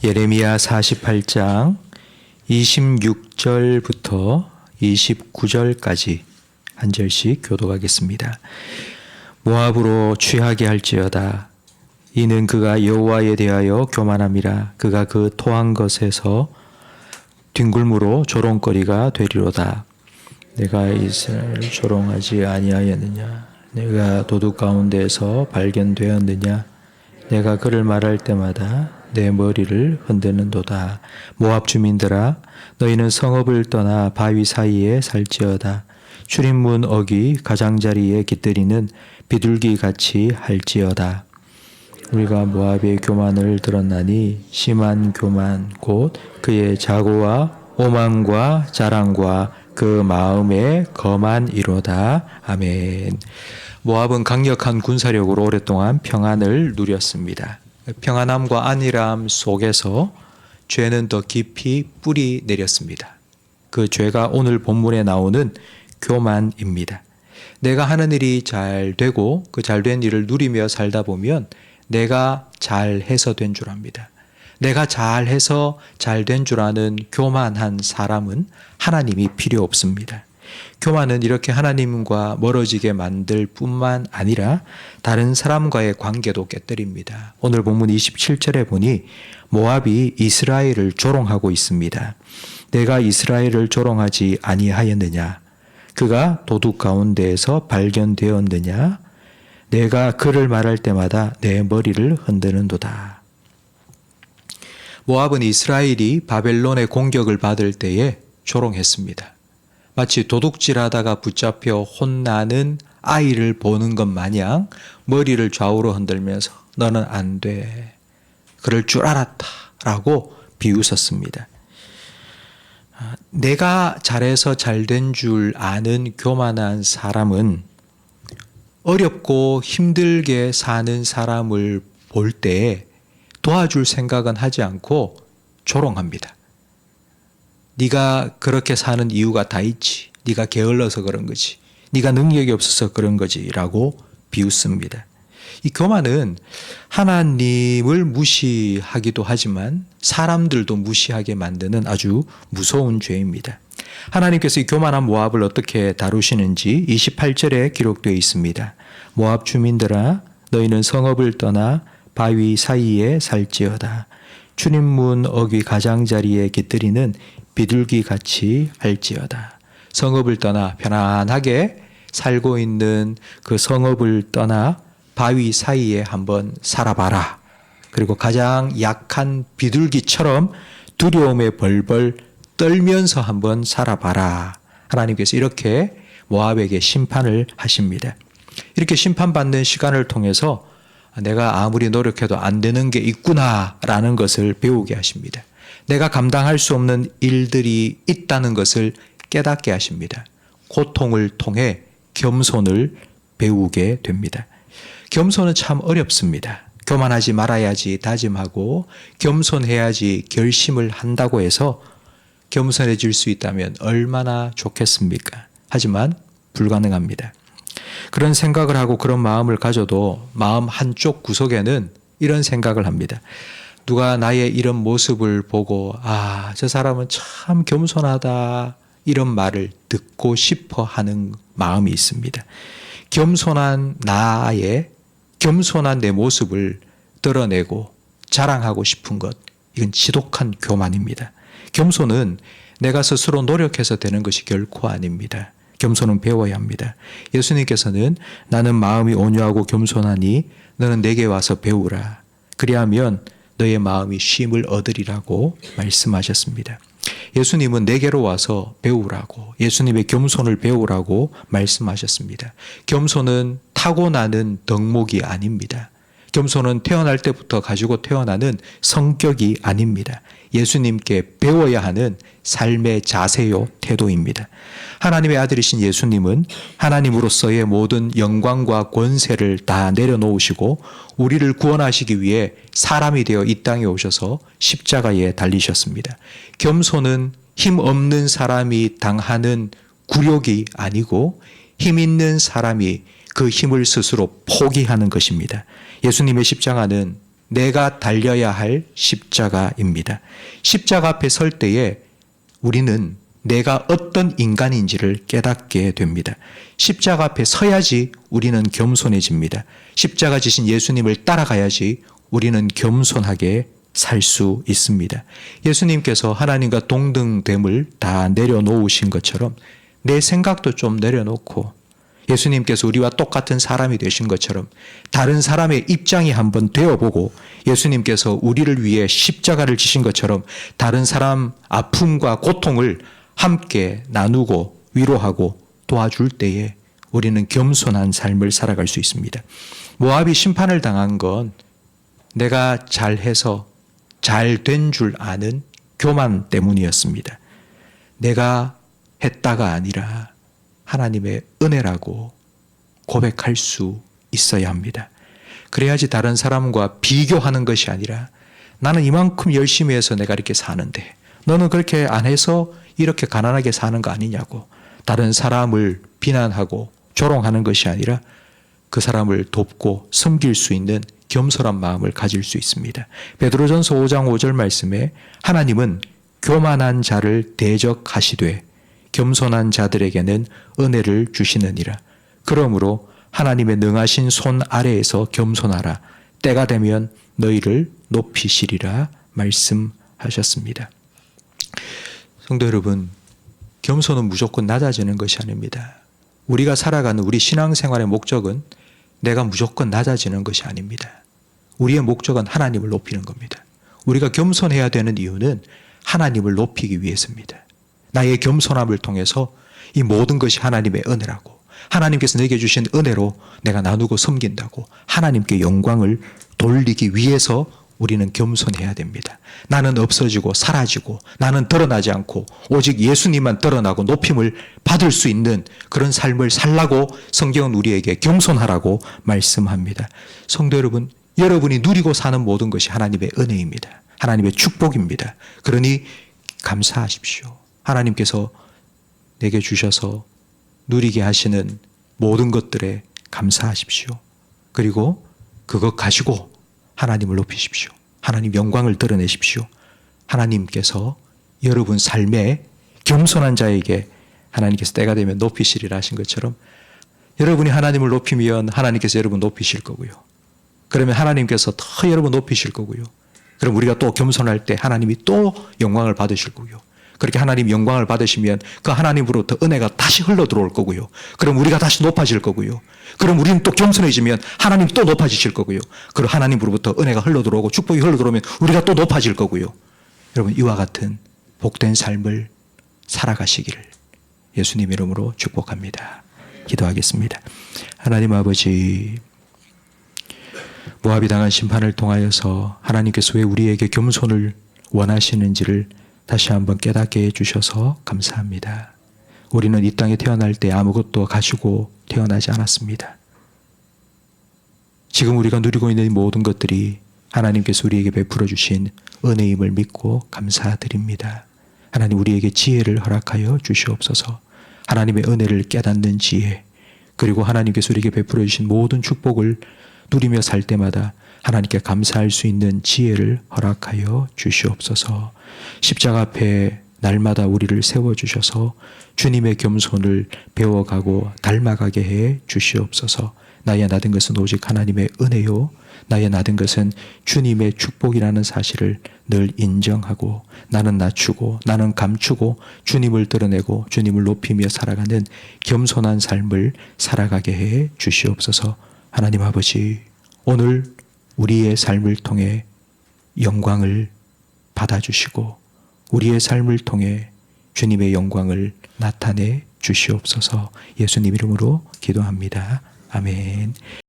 예레미야 48장 26절부터 29절까지 한 절씩 교독하겠습니다. 모압으로 취하게 할지어다. 이는 그가 여호와에 대하여 교만함이라. 그가 그 토한 것에서 뒹굴므로 조롱거리가 되리로다. 내가 이스라엘을 조롱하지 아니하였느냐? 내가 도둑 가운데에서 발견되었느냐? 내가 그를 말할 때마다 내 머리를 흔드는도다. 모압 주민들아, 너희는 성읍을 떠나 바위 사이에 살지어다. 출입문 어귀 가장자리에 깃들이는 비둘기같이 할지어다. 우리가 모압의 교만을 들었나니 심한 교만 곧 그의 자고와 오만과 자랑과 그 마음의 거만이로다. 아멘. 모압은 강력한 군사력으로 오랫동안 평안을 누렸습니다. 평안함과 안일함 속에서 죄는 더 깊이 뿌리 내렸습니다. 그 죄가 오늘 본문에 나오는 교만입니다. 내가 하는 일이 잘 되고 그 잘된 일을 누리며 살다 보면 내가 잘해서 된 줄 압니다. 내가 잘해서 잘된 줄 아는 교만한 사람은 하나님이 필요 없습니다. 교만은 이렇게 하나님과 멀어지게 만들 뿐만 아니라 다른 사람과의 관계도 깨뜨립니다. 오늘 본문 27절에 보니 모압이 이스라엘을 조롱하고 있습니다. 내가 이스라엘을 조롱하지 아니하였느냐? 그가 도둑 가운데에서 발견되었느냐? 내가 그를 말할 때마다 내 머리를 흔드는도다. 모압은 이스라엘이 바벨론의 공격을 받을 때에 조롱했습니다. 마치 도둑질하다가 붙잡혀 혼나는 아이를 보는 것 마냥 머리를 좌우로 흔들면서 너는 안 돼. 그럴 줄 알았다. 라고 비웃었습니다. 내가 잘해서 잘된 줄 아는 교만한 사람은 어렵고 힘들게 사는 사람을 볼 때 도와줄 생각은 하지 않고 조롱합니다. 네가 그렇게 사는 이유가 다 있지. 네가 게을러서 그런 거지. 네가 능력이 없어서 그런 거지. 라고 비웃습니다. 이 교만은 하나님을 무시하기도 하지만 사람들도 무시하게 만드는 아주 무서운 죄입니다. 하나님께서 이 교만한 모압을 어떻게 다루시는지 28절에 기록되어 있습니다. 모압 주민들아, 너희는 성읍을 떠나 바위 사이에 살지어다. 출입문 어귀 가장자리에 깃들이는 비둘기같이 할지어다. 성읍을 떠나 편안하게 살고 있는 그 성읍을 떠나 바위 사이에 한번 살아봐라. 그리고 가장 약한 비둘기처럼 두려움에 벌벌 떨면서 한번 살아봐라. 하나님께서 이렇게 모압에게 심판을 하십니다. 이렇게 심판받는 시간을 통해서 내가 아무리 노력해도 안 되는 게 있구나라는 것을 배우게 하십니다. 내가 감당할 수 없는 일들이 있다는 것을 깨닫게 하십니다. 고통을 통해 겸손을 배우게 됩니다. 겸손은 참 어렵습니다. 교만하지 말아야지 다짐하고 겸손해야지 결심을 한다고 해서 겸손해질 수 있다면 얼마나 좋겠습니까? 하지만 불가능합니다. 그런 생각을 하고 그런 마음을 가져도 마음 한쪽 구석에는 이런 생각을 합니다. 누가 나의 이런 모습을 보고 저 사람은 참 겸손하다 이런 말을 듣고 싶어 하는 마음이 있습니다. 겸손한 겸손한 내 모습을 드러내고 자랑하고 싶은 것, 이건 지독한 교만입니다. 겸손은 내가 스스로 노력해서 되는 것이 결코 아닙니다. 겸손은 배워야 합니다. 예수님께서는 나는 마음이 온유하고 겸손하니 너는 내게 와서 배우라. 그리하면 너의 마음이 쉼을 얻으리라고 말씀하셨습니다. 예수님은 내게로 와서 배우라고, 예수님의 겸손을 배우라고 말씀하셨습니다. 겸손은 타고나는 덕목이 아닙니다. 겸손은 태어날 때부터 가지고 태어나는 성격이 아닙니다. 예수님께 배워야 하는 삶의 자세요, 태도입니다. 하나님의 아들이신 예수님은 하나님으로서의 모든 영광과 권세를 다 내려놓으시고 우리를 구원하시기 위해 사람이 되어 이 땅에 오셔서 십자가에 달리셨습니다. 겸손은 힘 없는 사람이 당하는 굴욕이 아니고 힘 있는 사람이 그 힘을 스스로 포기하는 것입니다. 예수님의 십자가는 내가 달려야 할 십자가입니다. 십자가 앞에 설 때에 우리는 내가 어떤 인간인지를 깨닫게 됩니다. 십자가 앞에 서야지 우리는 겸손해집니다. 십자가 지신 예수님을 따라가야지 우리는 겸손하게 살 수 있습니다. 예수님께서 하나님과 동등됨을 다 내려놓으신 것처럼 내 생각도 좀 내려놓고 예수님께서 우리와 똑같은 사람이 되신 것처럼 다른 사람의 입장이 한번 되어보고 예수님께서 우리를 위해 십자가를 지신 것처럼 다른 사람 아픔과 고통을 함께 나누고 위로하고 도와줄 때에 우리는 겸손한 삶을 살아갈 수 있습니다. 모압이 심판을 당한 건 내가 잘해서 잘 된 줄 아는 교만 때문이었습니다. 내가 했다가 아니라 하나님의 은혜라고 고백할 수 있어야 합니다. 그래야지 다른 사람과 비교하는 것이 아니라 나는 이만큼 열심히 해서 내가 이렇게 사는데 너는 그렇게 안 해서 이렇게 가난하게 사는 거 아니냐고 다른 사람을 비난하고 조롱하는 것이 아니라 그 사람을 돕고 섬길 수 있는 겸손한 마음을 가질 수 있습니다. 베드로전서 5장 5절 말씀에 하나님은 교만한 자를 대적하시되 겸손한 자들에게는 은혜를 주시느니라. 그러므로 하나님의 능하신 손 아래에서 겸손하라. 때가 되면 너희를 높이시리라 말씀하셨습니다. 성도 여러분, 겸손은 무조건 낮아지는 것이 아닙니다. 우리가 살아가는 우리 신앙생활의 목적은 내가 무조건 낮아지는 것이 아닙니다. 우리의 목적은 하나님을 높이는 겁니다. 우리가 겸손해야 되는 이유는 하나님을 높이기 위해서입니다. 나의 겸손함을 통해서 이 모든 것이 하나님의 은혜라고 하나님께서 내게 주신 은혜로 내가 나누고 섬긴다고 하나님께 영광을 돌리기 위해서 우리는 겸손해야 됩니다. 나는 없어지고 사라지고 나는 드러나지 않고 오직 예수님만 드러나고 높임을 받을 수 있는 그런 삶을 살라고 성경은 우리에게 겸손하라고 말씀합니다. 성도 여러분, 여러분이 누리고 사는 모든 것이 하나님의 은혜입니다. 하나님의 축복입니다. 그러니 감사하십시오. 하나님께서 내게 주셔서 누리게 하시는 모든 것들에 감사하십시오. 그리고 그것 가지고 하나님을 높이십시오. 하나님 영광을 드러내십시오. 하나님께서 여러분 삶에 겸손한 자에게 하나님께서 때가 되면 높이시리라 하신 것처럼 여러분이 하나님을 높이면 하나님께서 여러분 높이실 거고요. 그러면 하나님께서 더 여러분 높이실 거고요. 그럼 우리가 또 겸손할 때 하나님이 또 영광을 받으실 거고요. 그렇게 하나님 영광을 받으시면 그 하나님으로부터 은혜가 다시 흘러 들어올 거고요. 그럼 우리가 다시 높아질 거고요. 그럼 우리는 또 겸손해지면 하나님 또 높아지실 거고요. 그럼 하나님으로부터 은혜가 흘러 들어오고 축복이 흘러 들어오면 우리가 또 높아질 거고요. 여러분, 이와 같은 복된 삶을 살아가시기를 예수님 이름으로 축복합니다. 기도하겠습니다. 하나님 아버지, 모압이 당한 심판을 통하여서 하나님께서 왜 우리에게 겸손을 원하시는지를 다시 한번 깨닫게 해주셔서 감사합니다. 우리는 이 땅에 태어날 때 아무것도 가지고 태어나지 않았습니다. 지금 우리가 누리고 있는 모든 것들이 하나님께서 우리에게 베풀어 주신 은혜임을 믿고 감사드립니다. 하나님, 우리에게 지혜를 허락하여 주시옵소서. 하나님의 은혜를 깨닫는 지혜, 그리고 하나님께서 우리에게 베풀어 주신 모든 축복을 누리며 살 때마다 하나님께 감사할 수 있는 지혜를 허락하여 주시옵소서. 십자가 앞에 날마다 우리를 세워주셔서 주님의 겸손을 배워가고 닮아가게 해 주시옵소서. 나의 나된 것은 오직 하나님의 은혜요, 나의 나된 것은 주님의 축복이라는 사실을 늘 인정하고 나는 낮추고 나는 감추고 주님을 드러내고 주님을 높이며 살아가는 겸손한 삶을 살아가게 해 주시옵소서. 하나님 아버지, 오늘 우리의 삶을 통해 영광을 받아주시고 우리의 삶을 통해 주님의 영광을 나타내 주시옵소서. 예수님 이름으로 기도합니다. 아멘.